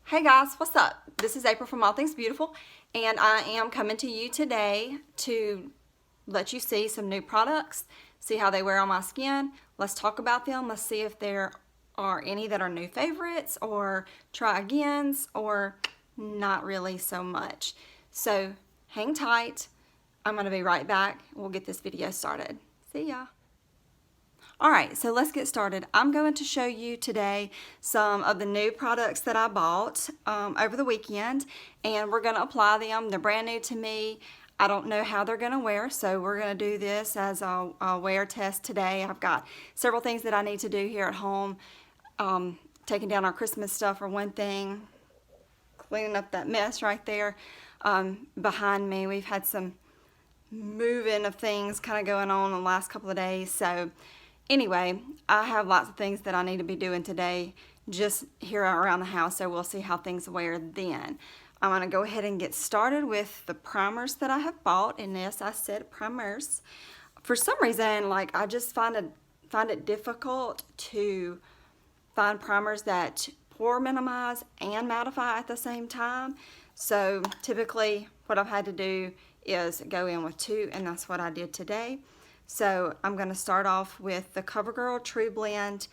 Hey guys, what's up? This is April from All Things Beautiful, and I am coming to you today to let you see some new products, see how they wear on my skin. Let's talk about them. Let's see if there are any that are new favorites or try agains or not really so much. So hang tight. I'm going to be right back. We'll get this video started. See ya. Alright, so let's get started. I'm going to show you today some of the new products that I bought over the weekend, and we're going to apply them. They're brand new to me. I don't know how they're going to wear, so we're going to do this as a wear test today. I've got several things that I need to do here at home. Taking down our Christmas stuff for one thing, cleaning up that mess right there behind me. We've had some moving of things kind of going on in the last couple of days, so anyway, I have lots of things that I need to be doing today just here around the house, so we'll see how things wear then. I'm going to go ahead and get started with the primers that I have bought. And yes, I said primers. For some reason, like, I just find it difficult to find primers that pore minimize and mattify at the same time. So typically what I've had to do is go in with two, and that's what I did today. So I'm going to start off with the Covergirl True Blend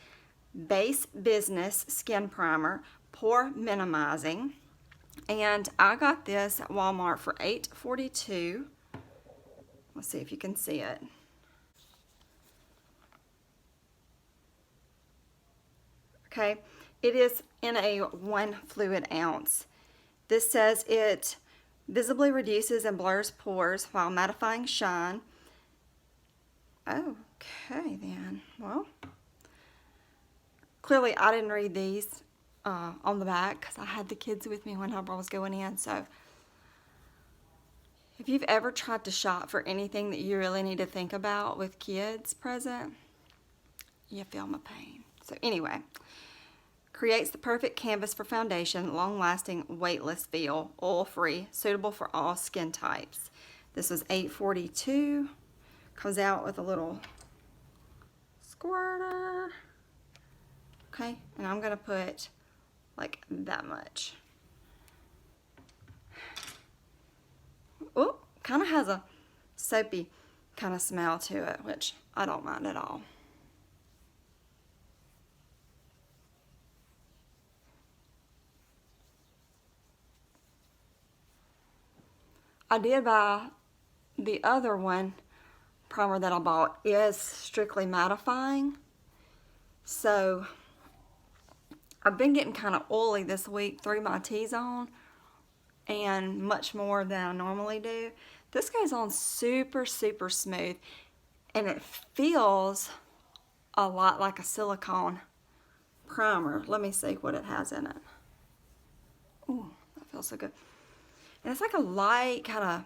Base Business Skin Primer, Pore Minimizing. And I got this at Walmart for $8.42. Let's see if you can see it. Okay, it is in a 1 fluid ounce. This says it visibly reduces and blurs pores while mattifying shine. Okay then, well, clearly I didn't read these on the back because I had the kids with me when I was going in. So if you've ever tried to shop for anything that you really need to think about with kids present, you feel my pain. So anyway, creates the perfect canvas for foundation, long-lasting, weightless feel, oil-free, suitable for all skin types. This was $8.42. Comes out with a little squirter. Okay, and I'm gonna put like that much. Oh, kind of has a soapy kind of smell to it, which I don't mind at all. I did buy the other one. Primer that I bought is strictly mattifying, so I've been getting kind of oily this week through my T-zone and much more than I normally do. This goes on super smooth, and it feels a lot like a silicone primer. Let me see what it has in it. Ooh, that feels so good. And it's like a light kind of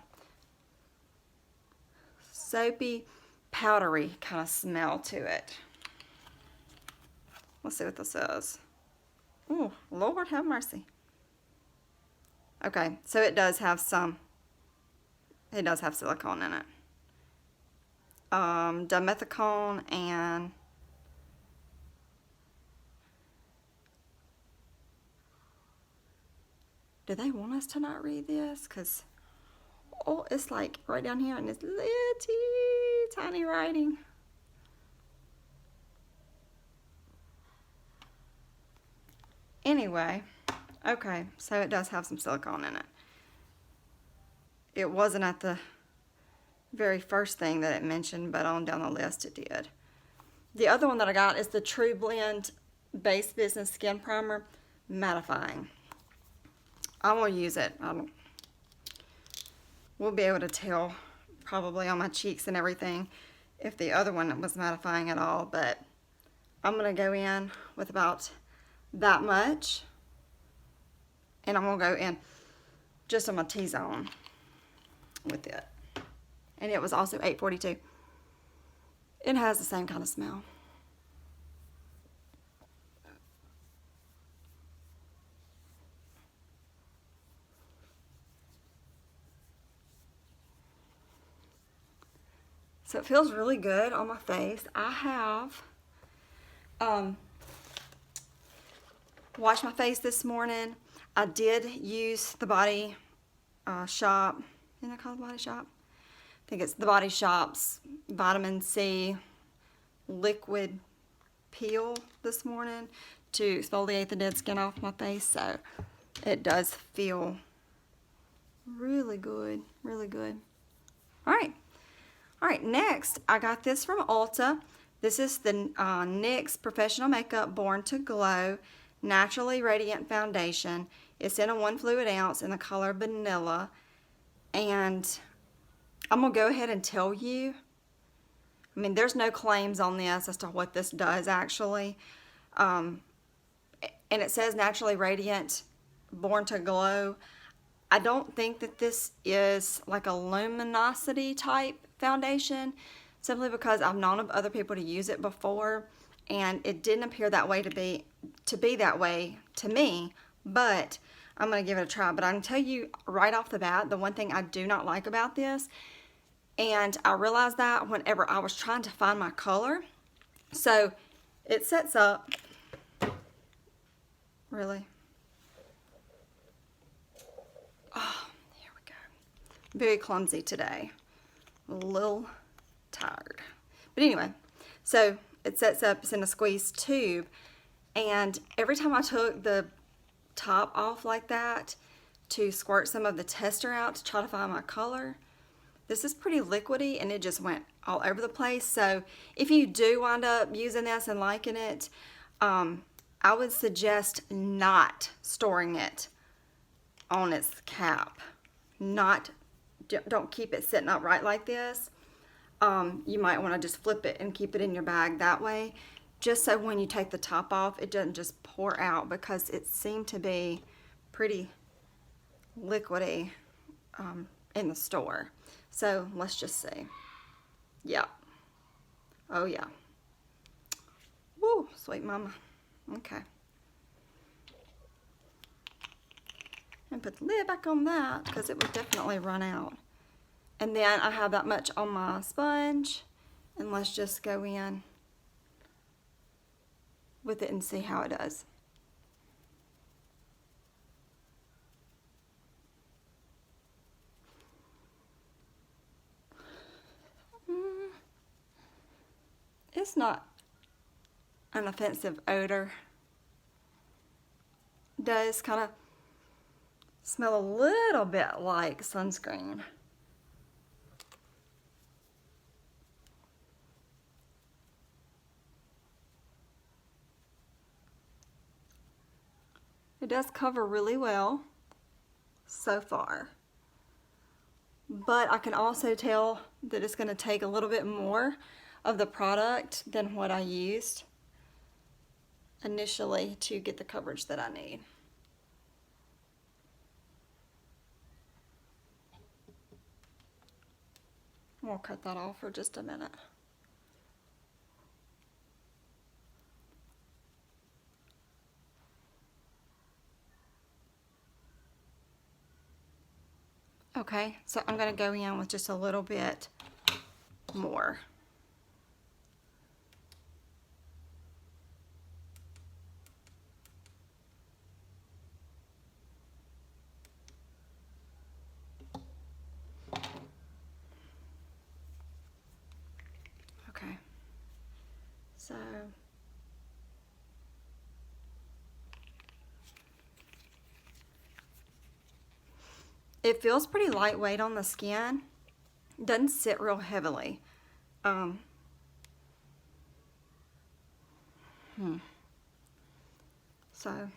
soapy, powdery kind of smell to it. Let's see what this says. Oh, Lord have mercy. Okay, so it does have silicone in it. Dimethicone and do they want us to not read this? Because oh, it's like right down here and it's little tiny writing. Anyway, okay, so it does have some silicone in it. It wasn't at the very first thing that it mentioned, but on down the list it did. The other one that I got is the True Blend Base Business Skin Primer Mattifying. I will use it. We'll be able to tell probably on my cheeks and everything if the other one was mattifying at all, but I'm going to go in with about that much, and I'm going to go in just on my T-zone with it. And it was also $8.42. It has the same kind of smell. So it feels really good on my face. I have washed my face this morning. I did use the Body Shop, isn't it called Body Shop? I think it's the Body Shop's Vitamin C liquid peel this morning to exfoliate the dead skin off my face, so it does feel really good, really good. All right, next I got this from Ulta. This is the NYX Professional Makeup Born to Glow Naturally Radiant Foundation. It's in a 1 fluid ounce in the color Vanilla, and I'm gonna go ahead and tell you, I mean, there's no claims on this as to what this does actually, and it says Naturally Radiant Born to Glow. I don't think that this is like a luminosity type foundation, simply because I've known of other people to use it before, and it didn't appear that way to be that way to me, but I'm going to give it a try. But I can tell you right off the bat, the one thing I do not like about this, and I realized that whenever I was trying to find my color. So it sets up, really. Oh, here we go. Very clumsy today. A little tired. But anyway, so it sets up, it's in a squeezed tube, and every time I took the top off like that to squirt some of the tester out to try to find my color, this is pretty liquidy and it just went all over the place. So if you do wind up using this and liking it, I would suggest not storing it on its cap. Don't keep it sitting upright like this. You might want to just flip it and keep it in your bag that way, just so when you take the top off, it doesn't just pour out, because it seemed to be pretty liquidy in the store. So let's just see. Yeah. Oh yeah. Woo, sweet mama. Okay. And put the lid back on that, because it would definitely run out. And then I have that much on my sponge, and let's just go in with it and see how it does. It's not an offensive odor. It does kind of smell a little bit like sunscreen. It does cover really well so far, but I can also tell that it's going to take a little bit more of the product than what I used initially to get the coverage that I need. We'll cut that off for just a minute. Okay, so I'm going to go in with just a little bit more. Okay, so it feels pretty lightweight on the skin. Doesn't sit real heavily. So,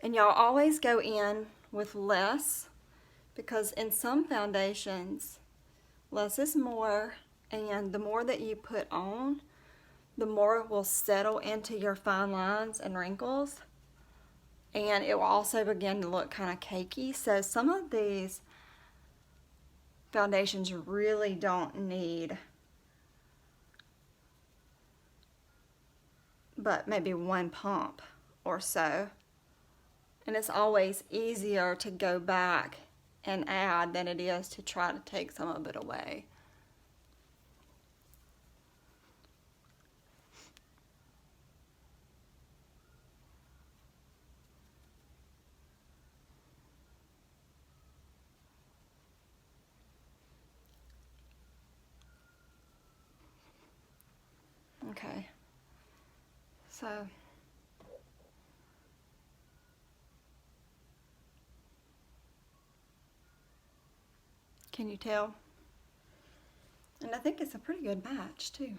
and y'all always go in with less, because in some foundations, less is more, and the more that you put on, the more it will settle into your fine lines and wrinkles, and it will also begin to look kind of cakey. So some of these foundations really don't need but maybe one pump or so, and it's always easier to go back and add than it is to try to take some of it away. Okay. So can you tell? And I think it's a pretty good match too.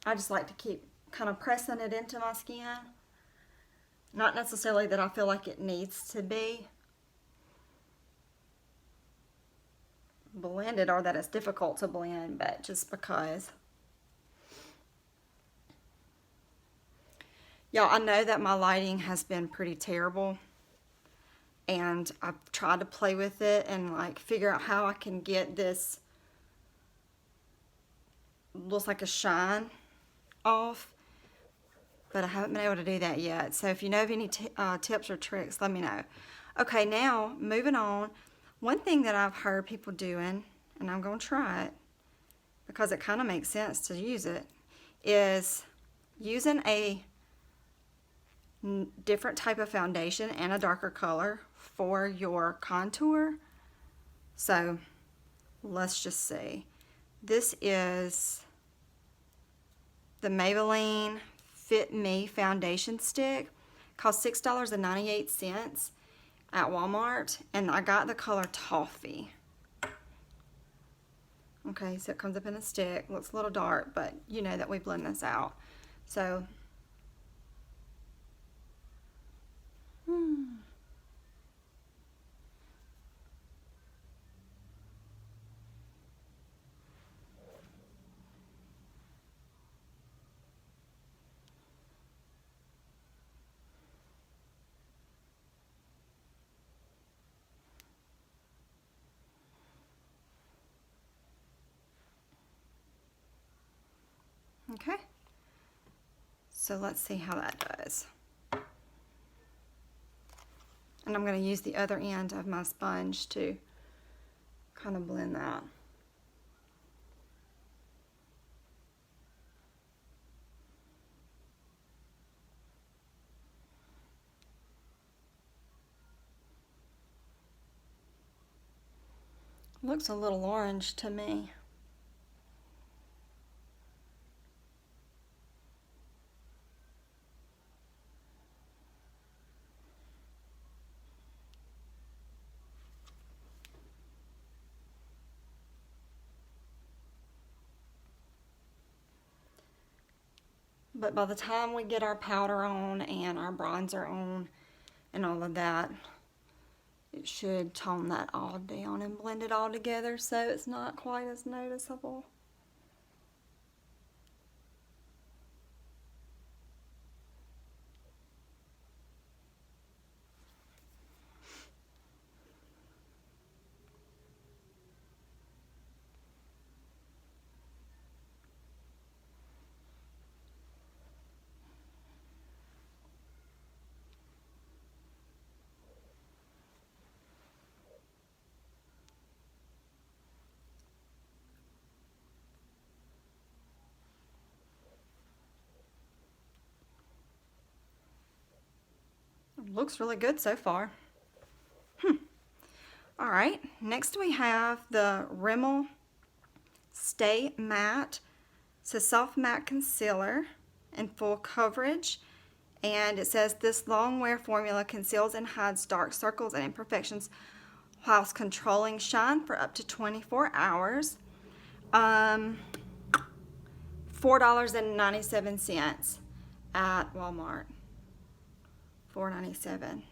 I just like to keep kind of pressing it into my skin. Not necessarily that I feel like it needs to be blended or that it's difficult to blend, but just because. Y'all, I know that my lighting has been pretty terrible, and I've tried to play with it and like figure out how I can get this looks like a shine off, but I haven't been able to do that yet. So if you know of any tips or tricks, let me know. Okay, now moving on. One thing that I've heard people doing, and I'm going to try it because it kind of makes sense to use it, is using a different type of foundation and a darker color for your contour. So let's just see. This is the Maybelline Fit Me foundation stick. Cost $6.98 at Walmart, and I got the color Toffee. Okay, so it comes up in a stick. Looks a little dark, but you know that we blend this out. So okay, so let's see how that does. And I'm going to use the other end of my sponge to kind of blend that. Looks a little orange to me. But by the time we get our powder on and our bronzer on and all of that, it should tone that all down and blend it all together so it's not quite as noticeable. Looks really good so far. All right, next we have the Rimmel Stay Matte. It's a soft matte concealer in full coverage, and it says this long wear formula conceals and hides dark circles and imperfections whilst controlling shine for up to 24 hours. $4.97 at Walmart. $4.97.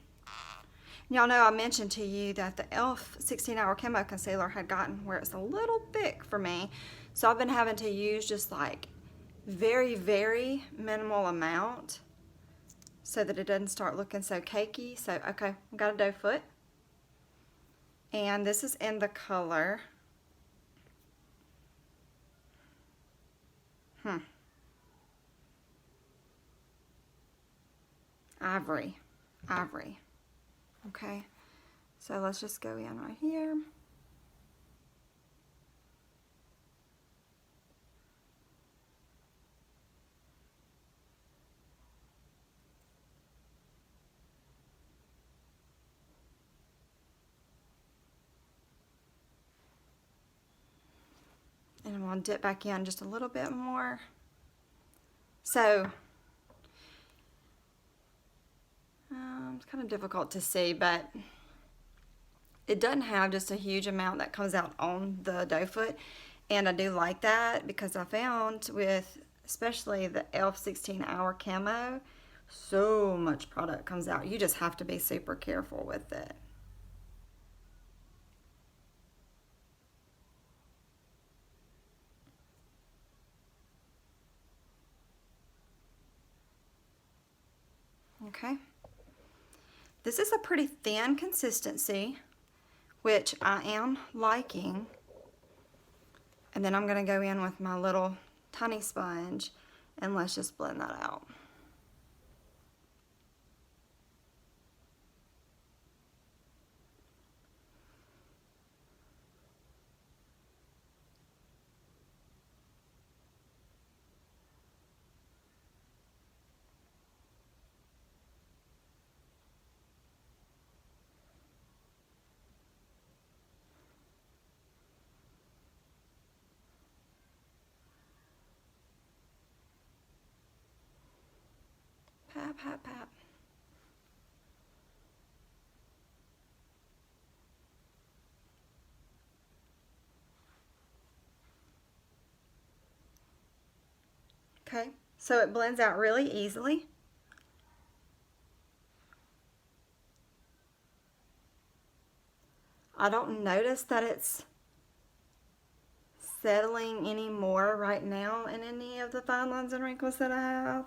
Y'all know I mentioned to you that the e.l.f. 16-hour camo concealer had gotten where it's a little thick for me, so I've been having to use just like very, very minimal amount so that it doesn't start looking so cakey. So okay, I've got a doe foot, and this is in the color Ivory. Okay, so let's just go in right here. And I'm I'm going to dip back in just a little bit more. So, it's kind of difficult to see, but it doesn't have just a huge amount that comes out on the doe foot. And I do like that because I found with especially the e.l.f. 16-hour camo, so much product comes out. You just have to be super careful with it. Okay. This is a pretty thin consistency, which I am liking. And then I'm going to go in with my little tiny sponge and let's just blend that out. Pat, pat, pat. Okay, so it blends out really easily. I don't notice that it's settling any more right now in any of the fine lines and wrinkles that I have.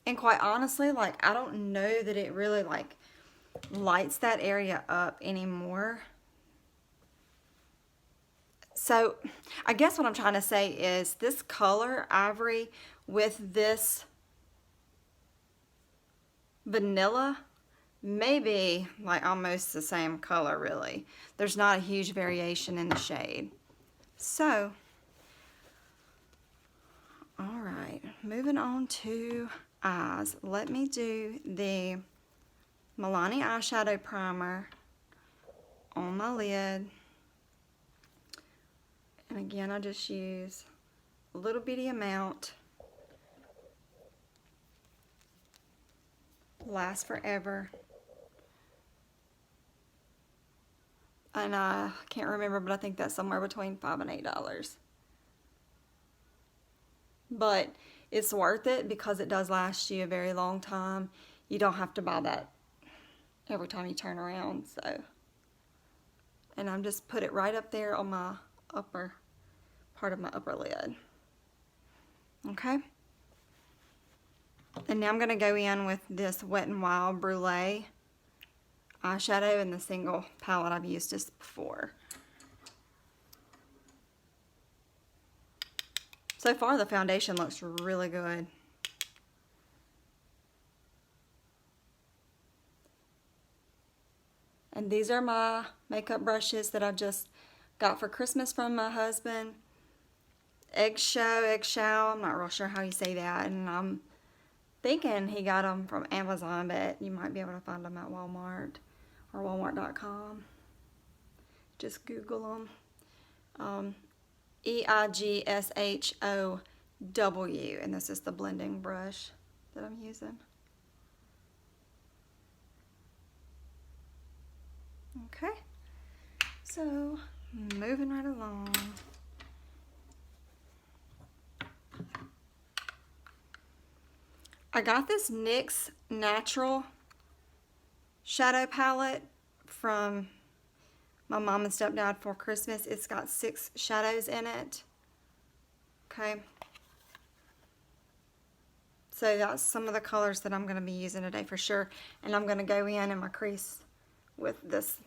And quite honestly, like, I don't know that it really, like, lights that area up anymore. So, I guess what I'm trying to say is this color, ivory, with this vanilla, maybe, like, almost the same color, really. There's not a huge variation in the shade. So, alright, moving on to eyes. Let me do the Milani eyeshadow primer on my lid. And again, I just use a little bitty amount. Lasts forever. And I can't remember, but I think that's somewhere between $5 and $8. But it's worth it because it does last you a very long time. You don't have to buy that every time you turn around. So, and I'm just put it right up there on my upper part of my upper lid. Okay. And now I'm going to go in with this Wet n Wild Brulee eyeshadow in the single palette. I've used this before. So far the foundation looks really good. And these are my makeup brushes that I just got for Christmas from my husband. Eggshell, I'm not real sure how you say that. And I'm thinking he got them from Amazon, but you might be able to find them at Walmart or Walmart.com. Just Google them. Eigshow, and this is the blending brush that I'm using. Okay, so moving right along. I got this NYX Natural shadow palette from my mom and stepdad for Christmas. It's got 6 shadows in it. Okay. So that's some of the colors that I'm going to be using today for sure. And I'm going to go in my crease with this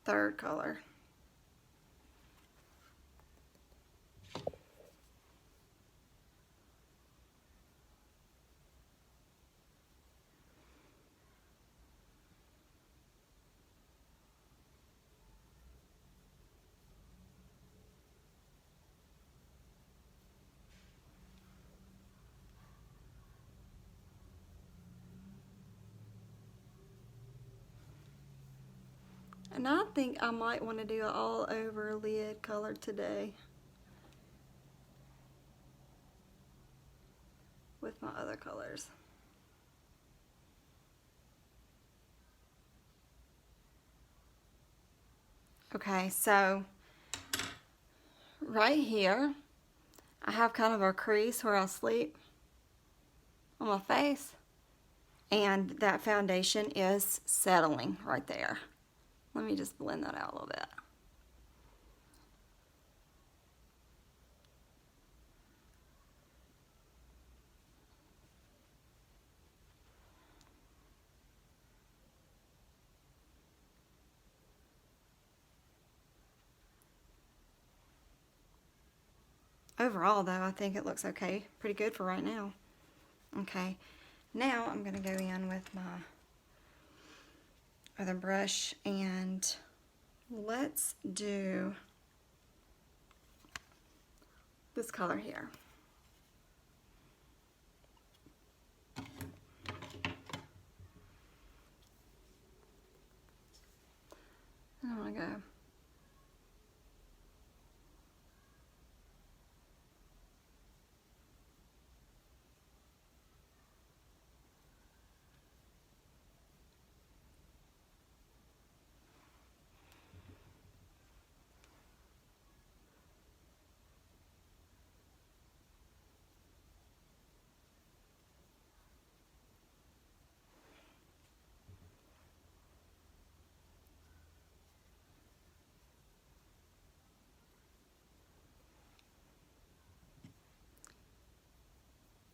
3rd color. And I think I might want to do an all over lid color today with my other colors. Okay, so right here, I have kind of a crease where I sleep on my face, and that foundation is settling right there. Let me just blend that out a little bit. Overall though, I think it looks okay, pretty good for right now. Okay, now I'm gonna go in with my other brush and let's do this color here. I want to go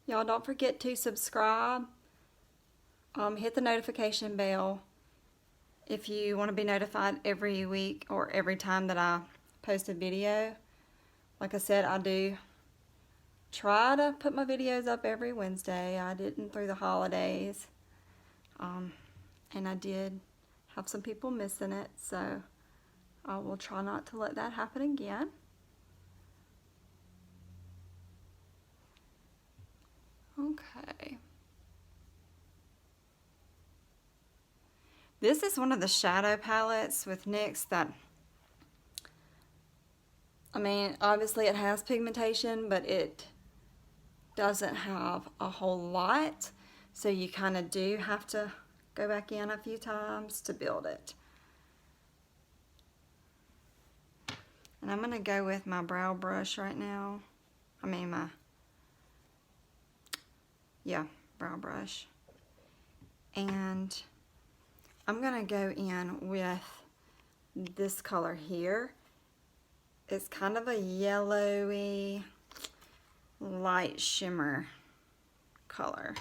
y'all, don't forget to subscribe. Hit the notification bell if you want to be notified every week or every time that I post a video. Like I said, I do try to put my videos up every Wednesday. I didn't through the holidays. And I did have some people missing it, so I will try not to let that happen again. Okay. This is one of the shadow palettes with NYX that, I mean, obviously it has pigmentation, but it doesn't have a whole lot. So you kind of do have to go back in a few times to build it. And I'm going to go with my brow brush right now. I mean brow brush. And I'm going to go in with this color here. It's kind of a yellowy, light shimmer color.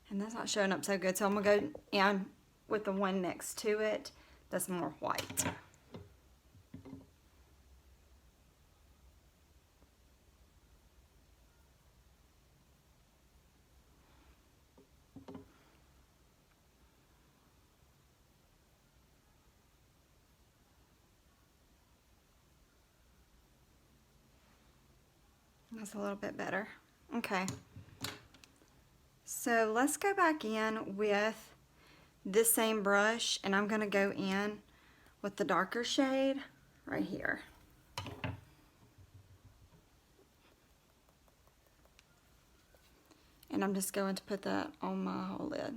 And that's not showing up so good, so I'm gonna go in with the one next to it that's more white. That's a little bit better. Okay. So let's go back in with this same brush, and I'm going to go in with the darker shade right here. And I'm just going to put that on my whole lid.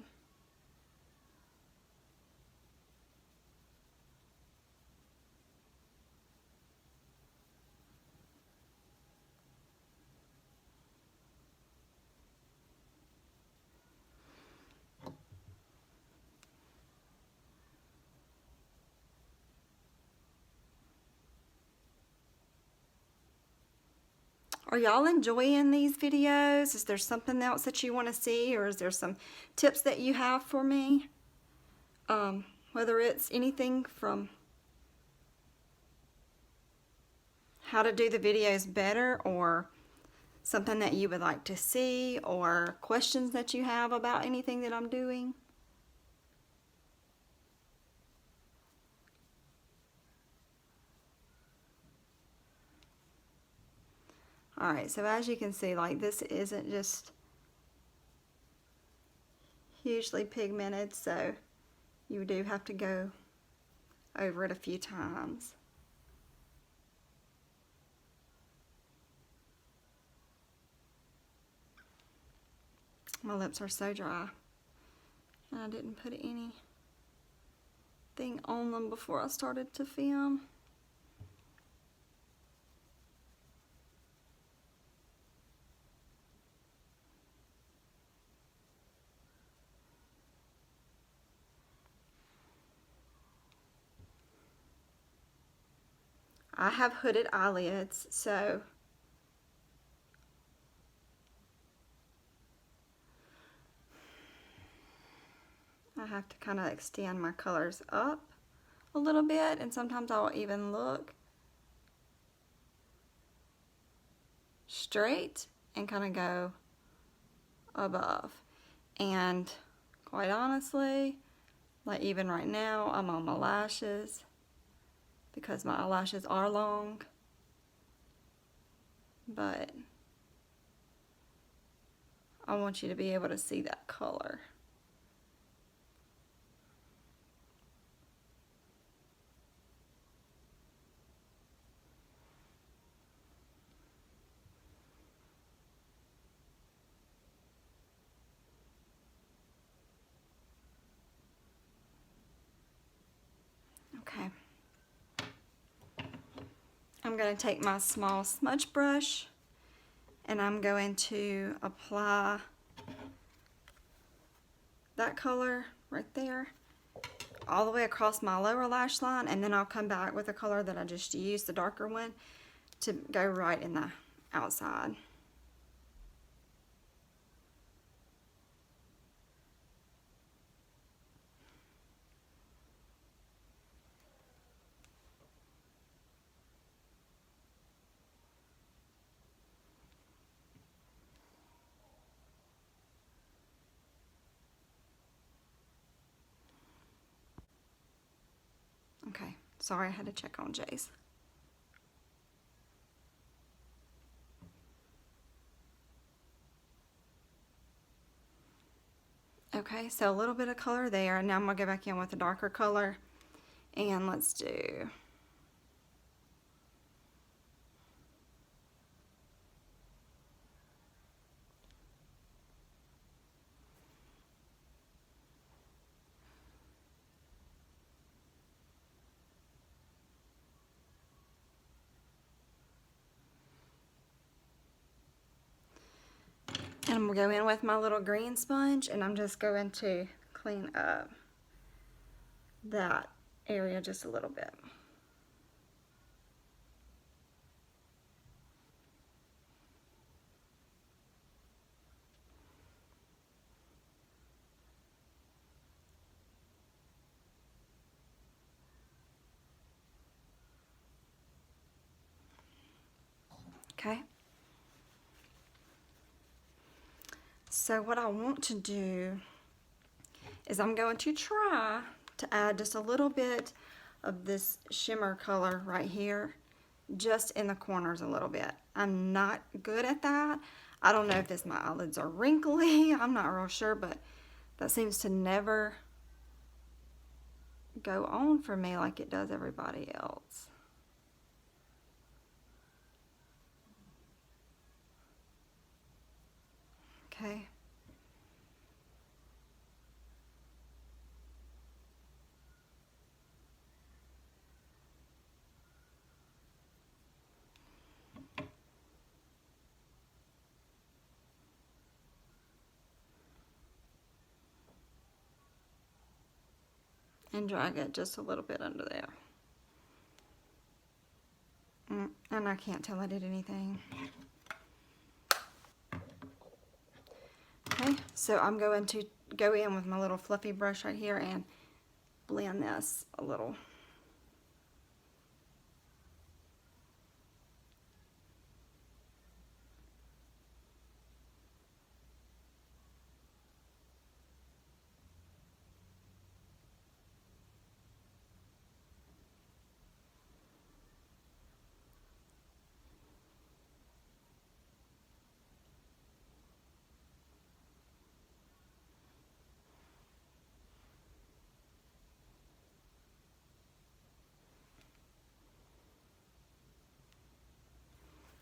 Are y'all enjoying these videos? Is there something else that you want to see, or is there some tips that you have for me? Whether it's anything from how to do the videos better or something that you would like to see or questions that you have about anything that I'm doing. Alright, so as you can see, like, this isn't just hugely pigmented, so you do have to go over it a few times. My lips are so dry, and I didn't put anything on them before I started to film. I have hooded eyelids, so I have to kind of extend my colors up a little bit, and sometimes I'll even look straight and kind of go above. And quite honestly, like even right now, I'm on my lashes because my eyelashes are long, but I want you to be able to see that color. Okay. I'm going to take my small smudge brush and I'm going to apply that color right there all the way across my lower lash line, and then I'll come back with the color that I just used, the darker one, to go right in the outside. Okay, sorry, I had to check on Jay's. Okay, so a little bit of color there, and now I'm going to go back in with a darker color, and let's do and I'm going to go in with my little green sponge, and I'm just going to clean up that area just a little bit. Okay. So what I want to do is I'm going to try to add just a little bit of this shimmer color right here, just in the corners a little bit. I'm not good at that. I don't know if it's my eyelids are wrinkly. I'm not real sure, but that seems to never go on for me like it does everybody else. Okay. And drag it just a little bit under there. And I can't tell I did anything. Okay, so I'm going to go in with my little fluffy brush right here and blend this a little.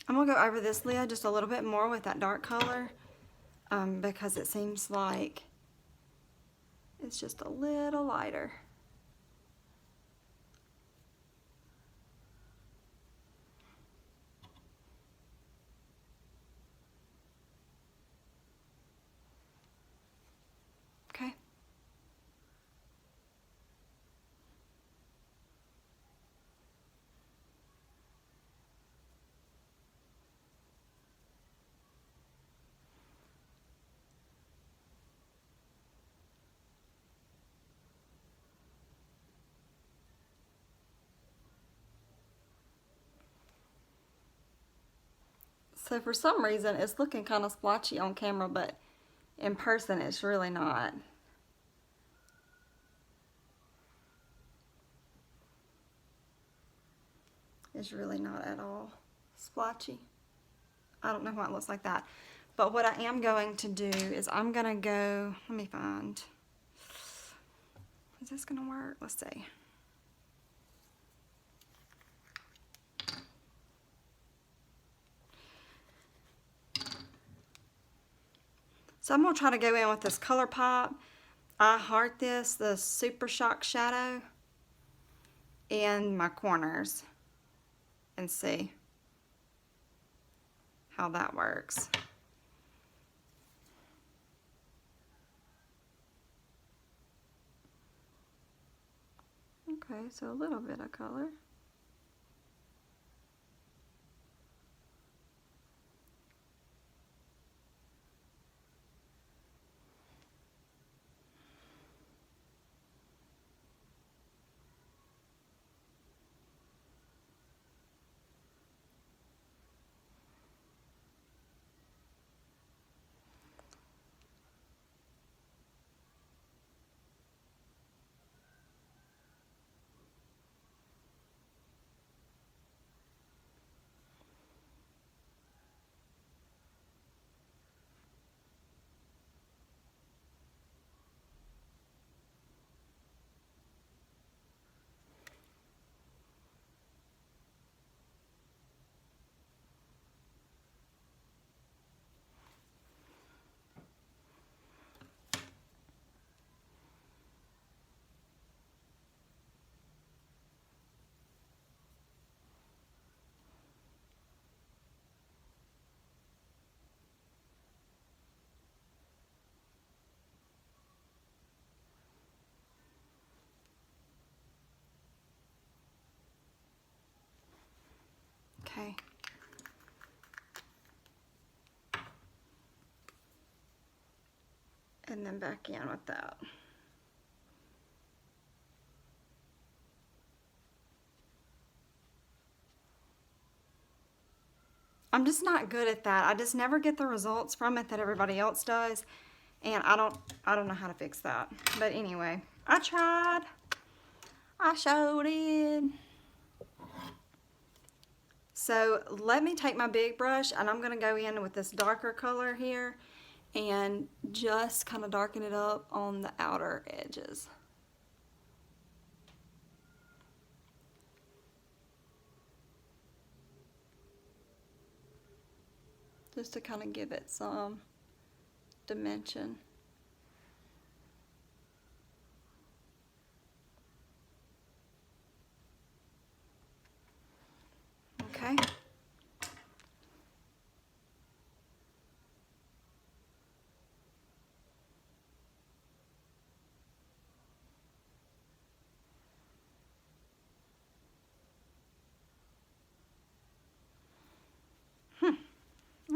I'm going to go over this lid just a little bit more with that dark color because it seems like it's just a little lighter. Okay. So for some reason, it's looking kind of splotchy on camera, but in person, it's really not. It's really not at all splotchy. I don't know why it looks like that. But what I am going to do is I'm going to go, let me find, is this going to work? Let's see. So I'm going to try to go in with this ColourPop. I Heart This, the Super Shock Shadow, in my corners and see how that works. Okay, so a little bit of color. Okay. And then back in with that. I'm just not good at that. I just never get the results from it that everybody else does. And I don't know how to fix that. But anyway, I tried. I sure did. So let me take my big brush and I'm going to go in with this darker color here and just kind of darken it up on the outer edges. Just to kind of give it some dimension. Okay.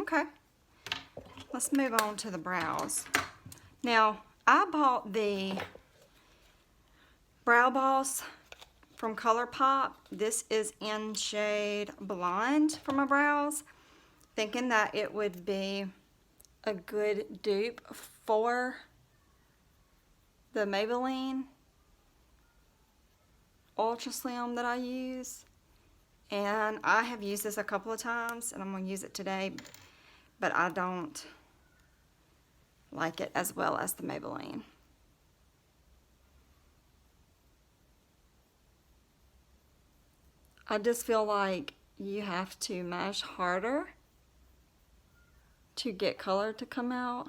Okay. Let's move on to the brows. Now, I bought the Brow Boss from ColourPop. This is in shade Blonde for my brows, thinking that it would be a good dupe for the Maybelline Ultra Slim that I use. And I have used this a couple of times, and I'm going to use it today, but I don't like it as well as the Maybelline. I just feel like you have to mash harder to get color to come out.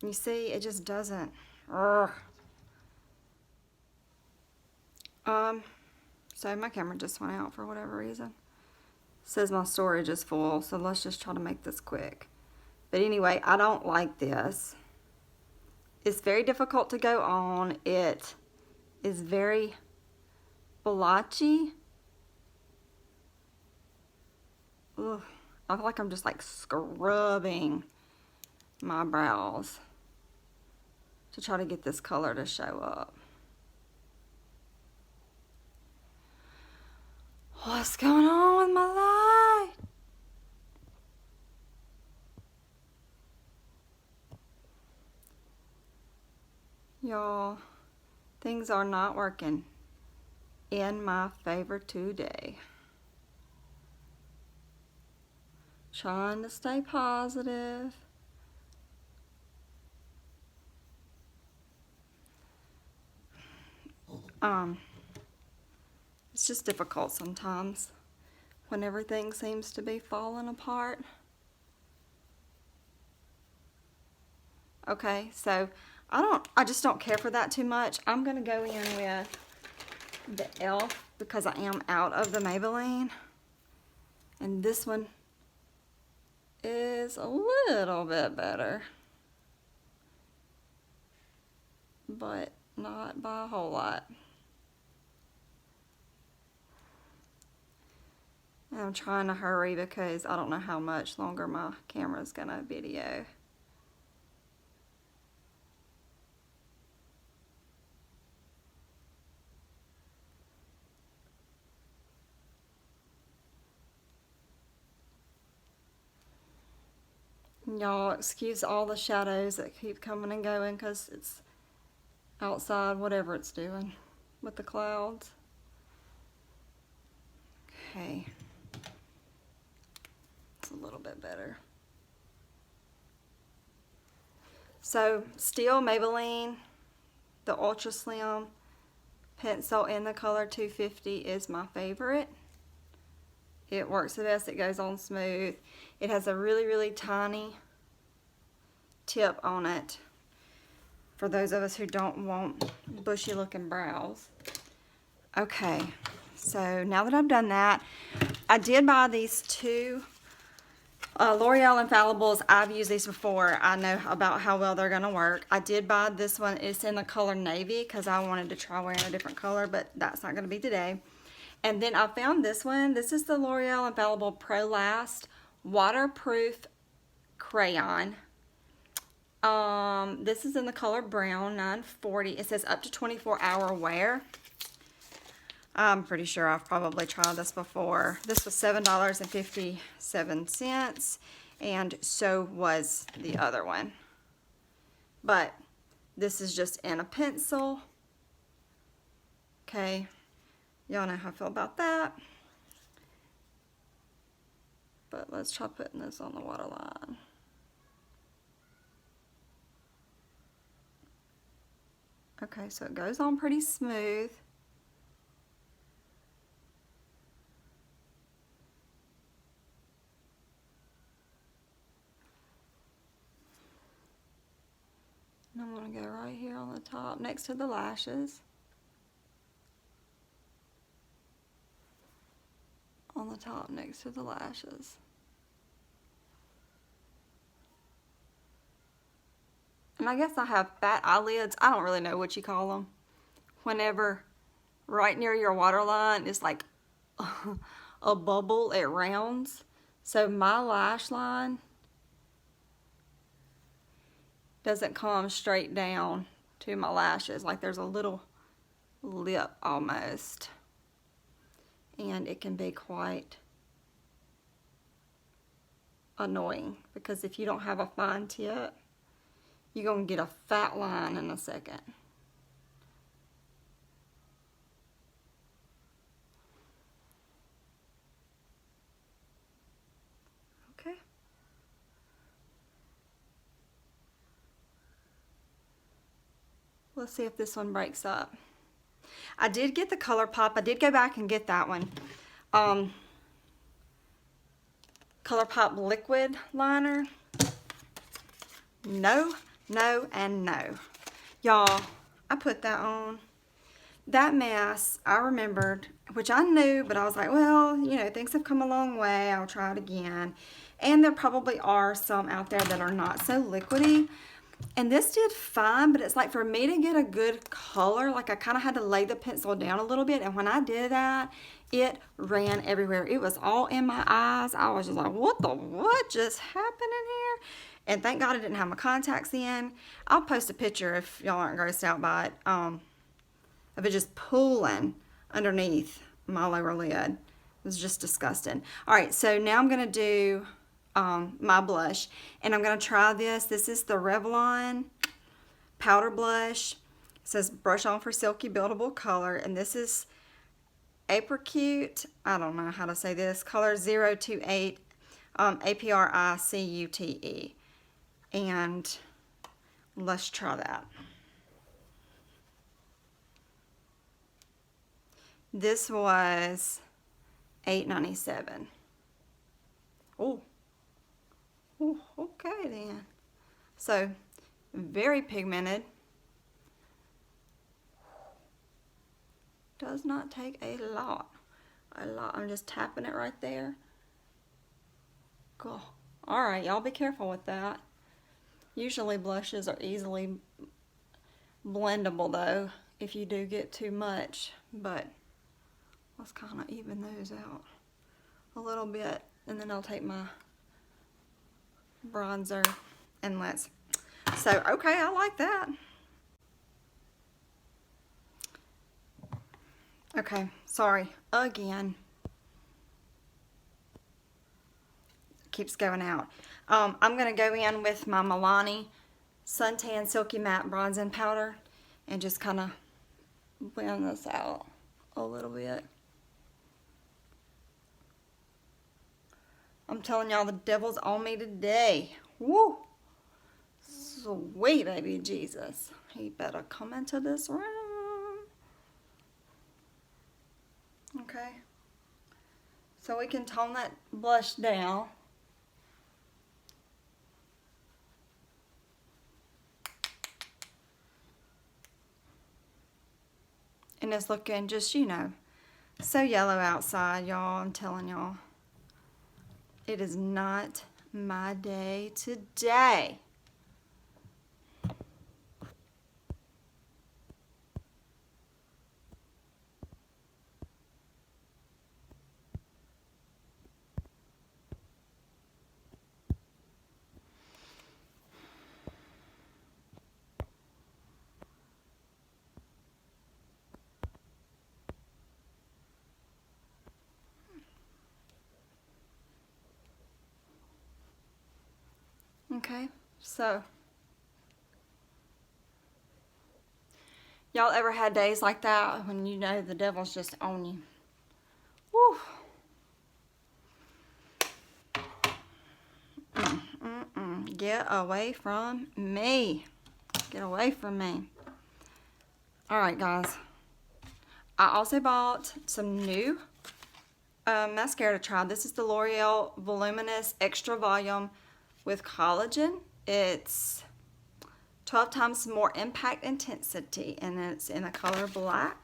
You see, it just doesn't. Ugh. So my camera just went out for whatever reason. It says my storage is full, so let's just try to make this quick. But anyway, I don't like this. It's very difficult to go on. It is very blotchy. Ugh. I feel like I'm just like scrubbing my brows to try to get this color to show up. What's going on with my light? Y'all, things are not working in my favor today. Trying to stay positive. It's just difficult sometimes when everything seems to be falling apart. Okay, so I just don't care for that too much. I'm gonna go in with the e.l.f. because I am out of the Maybelline. And this one is a little bit better, but not by a whole lot. And I'm trying to hurry because I don't know how much longer my camera's gonna video. Y'all excuse all the shadows that keep coming and going because it's outside, whatever it's doing with the clouds. Okay. It's a little bit better. So still Maybelline, the Ultra Slim pencil in the color 250 is my favorite. It works the best. It goes on smooth. It has a really, really tiny tip on it for those of us who don't want bushy looking brows. Okay, so now that I've done that, I did buy these two L'Oreal Infallibles. I've used these before. I know about how well they're gonna work. I did buy this one. It's in the color navy because I wanted to try wearing a different color, but that's not gonna be today. And then I found this one. This is the L'Oreal Infallible Pro Last Waterproof Crayon. This is in the color brown, 940. It says up to 24-hour wear. I'm pretty sure I've probably tried this before. This was $7.57, and so was the other one. But this is just in a pencil. Okay, y'all know how I feel about that. But let's try putting this on the waterline. Okay, so it goes on pretty smooth. And I'm going to go right here on the top next to the lashes. On the top next to the lashes. And I guess I have fat eyelids. I don't really know what you call them. Whenever right near your waterline is like a bubble, it rounds. So my lash line doesn't come straight down to my lashes. Like there's a little lip almost. And it can be quite annoying because if you don't have a fine tip, you're going to get a fat line in a second. Okay. Let's see if this one breaks up. I did get the ColourPop. I did go back and get that one. ColourPop liquid liner. No, no, and no. Y'all, I put that on. That mess, I remembered, which I knew, but I was like, well, you know, things have come a long way. I'll try it again. And there probably are some out there that are not so liquidy. And this did fine, but it's like for me to get a good color, like I kind of had to lay the pencil down a little bit. And when I did that, it ran everywhere. It was all in my eyes. I was just like, what just happened in here? And thank God I didn't have my contacts in. I'll post a picture if y'all aren't grossed out by it, of it just pooling underneath my lower lid. It was just disgusting. All right, so now I'm going to do my blush, and I'm going to try this. This is the Revlon powder blush. It says brush on for silky buildable color, and this is Apricute. I don't know how to say this. Color 028 APRICUTE. And let's try that. This was $8.97. Oh, okay then. So very pigmented. Does not take a lot. I'm just tapping it right there. Cool. All right, y'all be careful with that. Usually blushes are easily blendable though if you do get too much, but let's kind of even those out a little bit, and then I'll take my bronzer and so okay, I like that. Okay, sorry again. Keeps going out. I'm going to go in with my Milani Suntan Silky Matte Bronzing Powder and just kind of blend this out a little bit. I'm telling y'all, the devil's on me today. Woo! Sweet baby Jesus. He better come into this room. Okay. So we can tone that blush down. And it's looking just, you know, so yellow outside, y'all. I'm telling y'all. It is not my day today. Okay, so y'all ever had days like that when you know the devil's just on you? Woo! Get away from me. Get away from me. Alright guys, I also bought some new mascara to try. This is the L'Oreal Voluminous Extra Volume with Collagen. It's 12 times more impact intensity, and it's in the color Black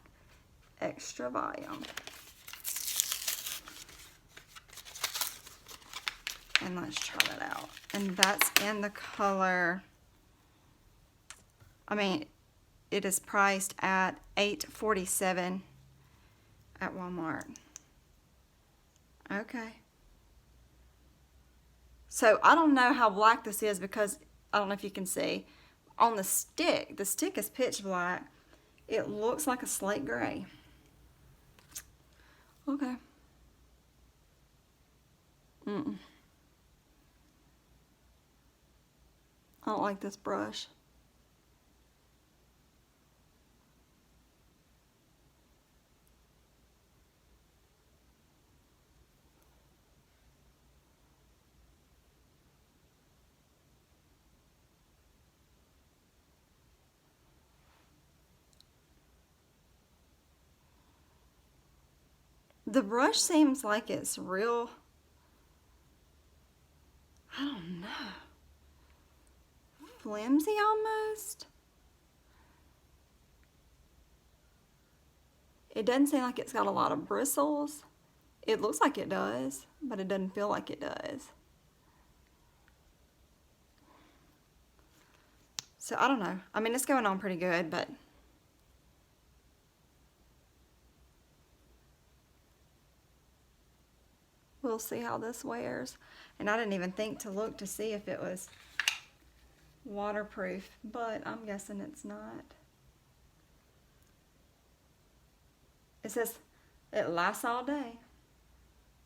Extra Volume. And let's try that out. And that's in the color, I mean, it is priced at $8.47 at Walmart. Okay. So I don't know how black this is because I don't know if you can see. On the stick is pitch black. It looks like a slate gray. Okay. I don't like this brush. The brush seems like it's real, I don't know, flimsy almost. It doesn't seem like it's got a lot of bristles. It looks like it does, but it doesn't feel like it does. So I don't know. I mean, it's going on pretty good, but we'll see how this wears. And I didn't even think to look to see if it was waterproof, but I'm guessing it's not. It says it lasts all day,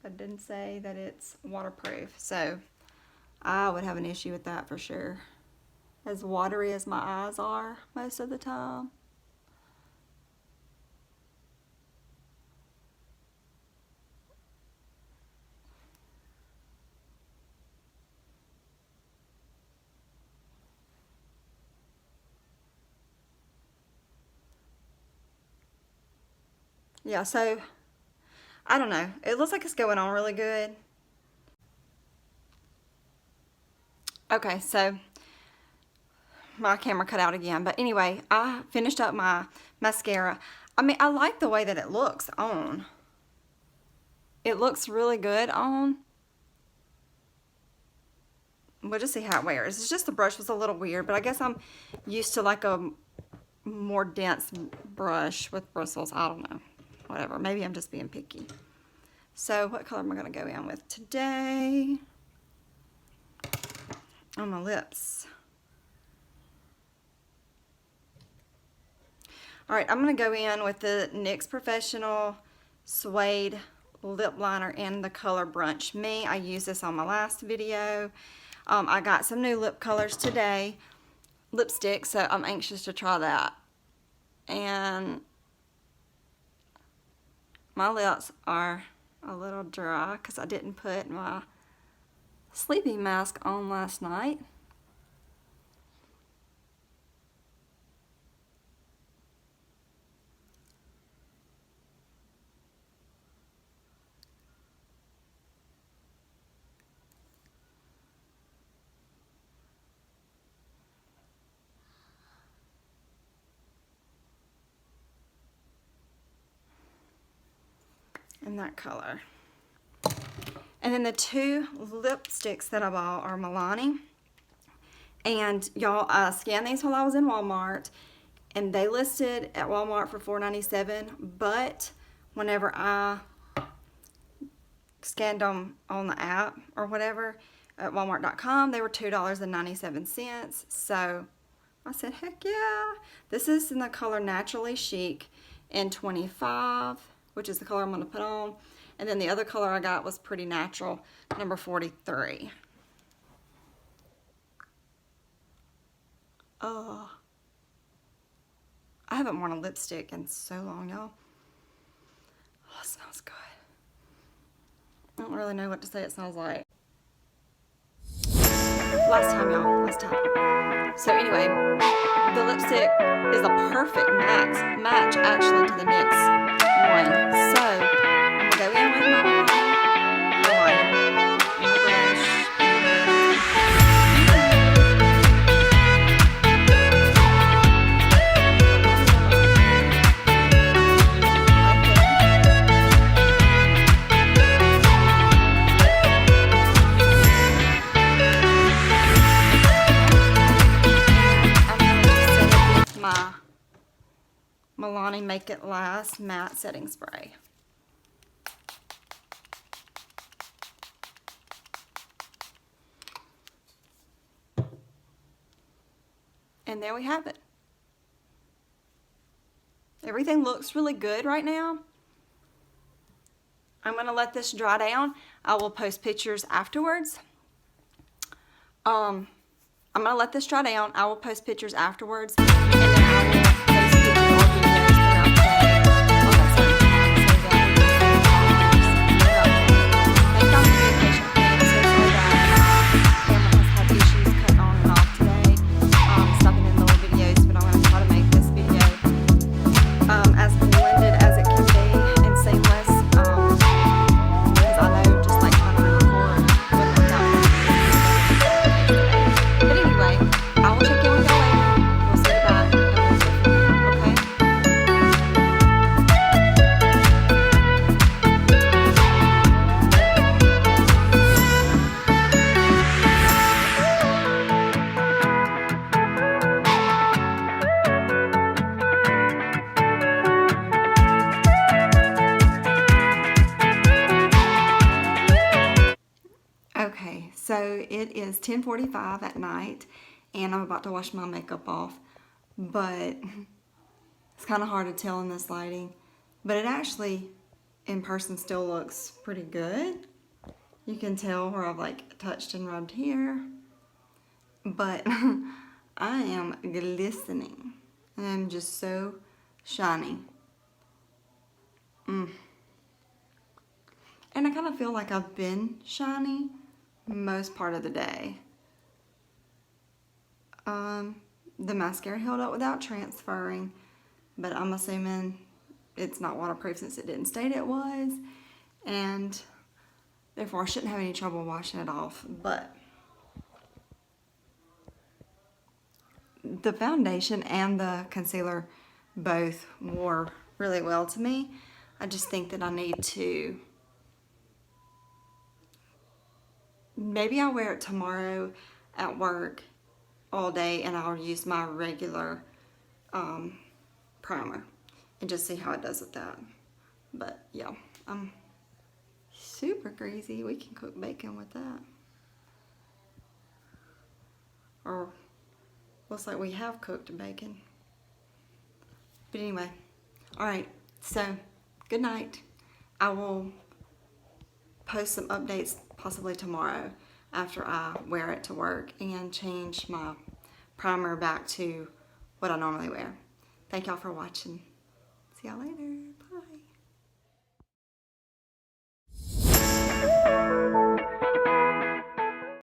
but it didn't say that it's waterproof. So I would have an issue with that for sure. As watery as my eyes are most of the time. Yeah, so I don't know. It looks like it's going on really good. Okay, so my camera cut out again. But anyway, I finished up my mascara. I mean, I like the way that it looks on. It looks really good on. We'll just see how it wears. It's just the brush was a little weird, but I guess I'm used to like a more dense brush with bristles. I don't know. Whatever. Maybe I'm just being picky. So what color am I going to go in with today? On my lips. Alright, I'm going to go in with the NYX Professional Suede Lip Liner in the color Brunch Me. I used this on my last video. I got some new lip colors today. Lipstick, so I'm anxious to try that. And my lips are a little dry because I didn't put my sleeping mask on last night. In that color. And then the two lipsticks that I bought are Milani. And y'all, I scanned these while I was in Walmart, and they listed at Walmart for $4.97, but whenever I scanned them on the app or whatever at walmart.com, they were $2.97. So I said, heck yeah. This is in the color Naturally Chic in 25, which is the color I'm going to put on. And then the other color I got was Pretty Natural, number 43. Oh, I haven't worn a lipstick in so long, y'all. Oh, it smells good. I don't really know what to say it smells like. Last time, y'all. Last time. So anyway, the lipstick is a perfect match actually to the NYX one. So I'm gonna go in with my highlighter, my brush. My Milani Make It Last Matte Setting Spray. And there we have it. Everything looks really good right now. I'm going to let this dry down. I will post pictures afterwards. I'm going to let this dry down. I will post pictures afterwards. And then I will post pictures or videos throughout the day on that certain time so that we can see Thank y'all for being patient with me. I'm so sorry that my camera has had issues cutting on and off today. Stopping in the little videos, but I'm going to try to make this video as blended as it can be and seamless. So it is 10:45 at night and I'm about to wash my makeup off, but it's kind of hard to tell in this lighting, but it actually in person still looks pretty good. You can tell where I've like touched and rubbed here, but I am glistening. I'm just so shiny. And I kind of feel like I've been shiny most part of the day. The mascara held up without transferring, but I'm assuming it's not waterproof since it didn't state it was, and therefore I shouldn't have any trouble washing it off. But the foundation and the concealer both wore really well to me. I just think that I need to, maybe I'll wear it tomorrow at work all day and I'll use my regular primer and just see how it does with that. But yeah, I'm super greasy. We can cook bacon with that. Or looks like we have cooked bacon. But anyway, all right, so good night. I will post some updates possibly tomorrow after I wear it to work and change my primer back to what I normally wear. Thank y'all for watching. See y'all later.